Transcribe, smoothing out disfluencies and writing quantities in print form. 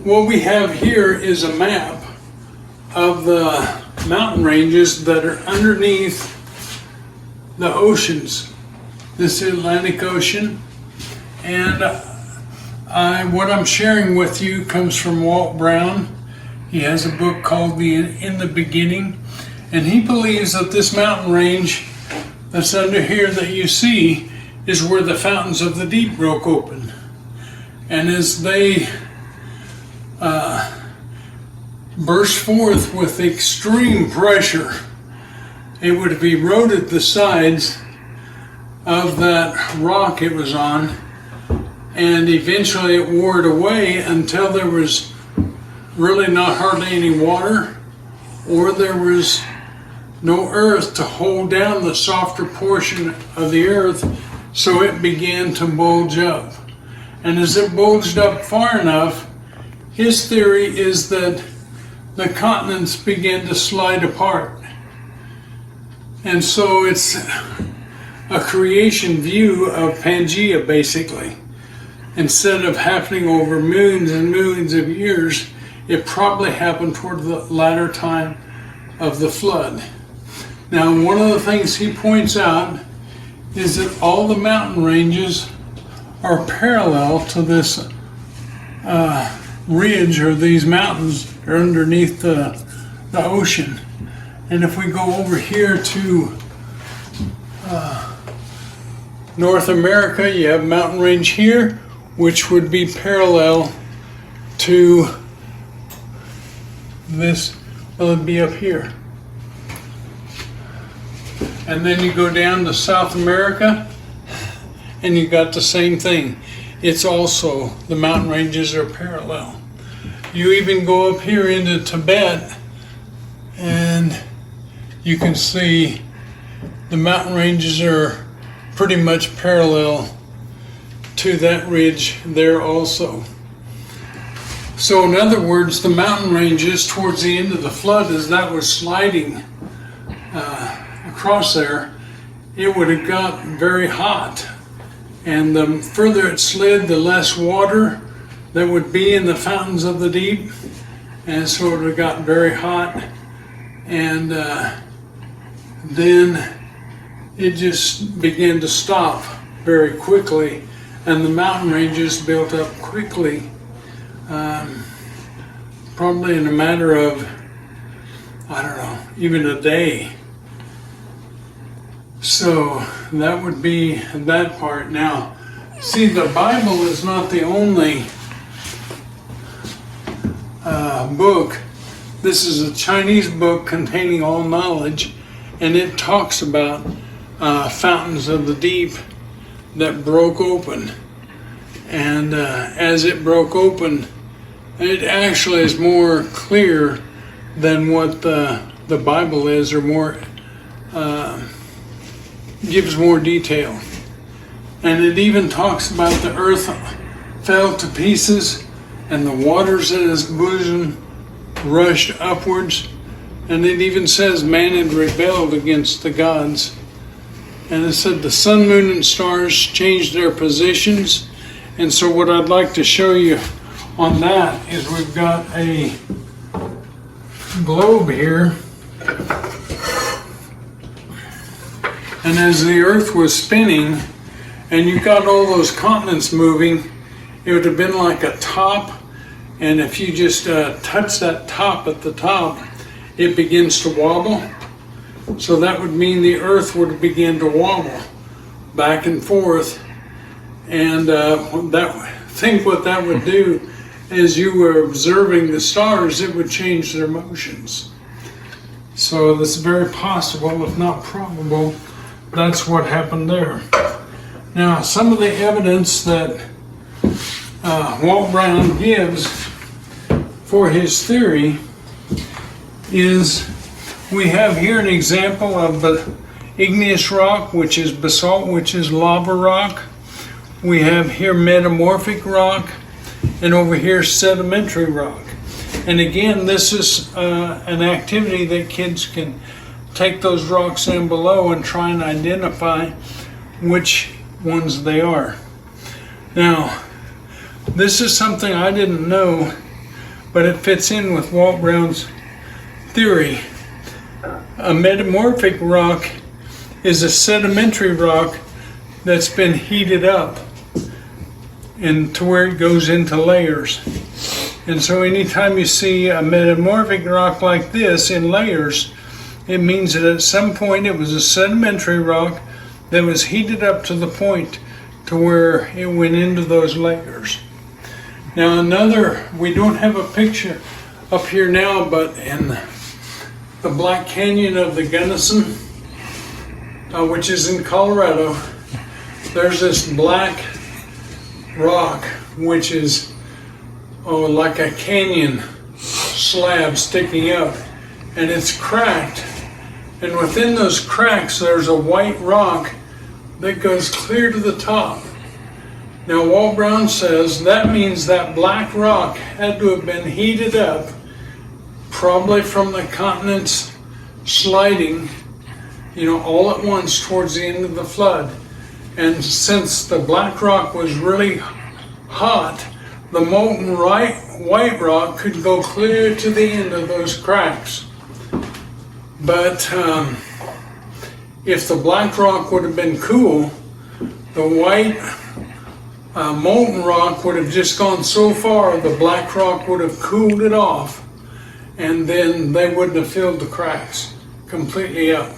what we have here is a map of the mountain ranges that are underneath the oceans. This is Atlantic Ocean, and what I'm sharing with you comes from Walt Brown. He has a book called In the Beginning, and he believes that this mountain range that's under here that you see is where the fountains of the deep broke open. And as they burst forth with extreme pressure, it would have eroded the sides of that rock it was on, and eventually it wore it away until there was really not hardly any water, or there was no earth to hold down the softer portion of the earth, so it began to bulge up. And as it bulged up far enough, his theory is that the continents began to slide apart. And so it's a creation view of Pangea, basically. Instead of happening over millions and millions of years, it probably happened toward the latter time of the flood. Now, one of the things he points out is that all the mountain ranges are parallel to this ridge, or these mountains are underneath the ocean. And if we go over here to North America, you have mountain range here, which would be parallel to this, well, it'd be up here. And then you go down to South America, and you got the same thing. It's also, the mountain ranges are parallel. You even go up here into Tibet, and you can see the mountain ranges are pretty much parallel to that ridge there also. So in other words, the mountain ranges towards the end of the flood, as that was sliding across there, it would have got very hot. And the further it slid, the less water that would be in the fountains of the deep. And so it would have got very hot. And then it just began to stop very quickly. And the mountain ranges built up quickly. Probably in a matter of, I don't know, even a day. So that would be that part. Now, see, the Bible is not the only book. This is a Chinese book containing all knowledge, and it talks about fountains of the deep that broke open. And as it broke open, it actually is more clear than what the Bible is, or more gives more detail. And it even talks about the earth fell to pieces and the waters in its bosom rushed upwards. And it even says man had rebelled against the gods. And it said the sun, moon, and stars changed their positions. And so what I'd like to show you on that is we've got a globe here. And as the earth was spinning and you got all those continents moving, it would have been like a top. And if you just touch that top at the top, it begins to wobble. So that would mean the earth would begin to wobble back and forth. And think what that would do as you were observing the stars, it would change their motions. So this is very possible, if not probable, that's what happened there. Now, some of the evidence that Walt Brown gives for his theory is, we have here an example of the igneous rock, which is basalt, which is lava rock. We have here metamorphic rock, and over here sedimentary rock. And again, this is an activity that kids can take those rocks in below and try and identify which ones they are. Now, this is something I didn't know but it fits in with Walt Brown's theory. A metamorphic rock is a sedimentary rock that's been heated up and to where it goes into layers. And so anytime you see a metamorphic rock like this in layers, it means that at some point it was a sedimentary rock that was heated up to the point to where it went into those layers. Now we don't have a picture up here now, but in the Black Canyon of the Gunnison, which is in Colorado, there's this black rock, which is like a canyon slab sticking up, and it's cracked. And within those cracks, there's a white rock that goes clear to the top. Now, Walt Brown says that means that black rock had to have been heated up, probably from the continents sliding, all at once towards the end of the flood. And since the black rock was really hot, the molten white rock could go clear to the end of those cracks. But if the black rock would have been cool, the white molten rock would have just gone so far, the black rock would have cooled it off, and then they wouldn't have filled the cracks completely up.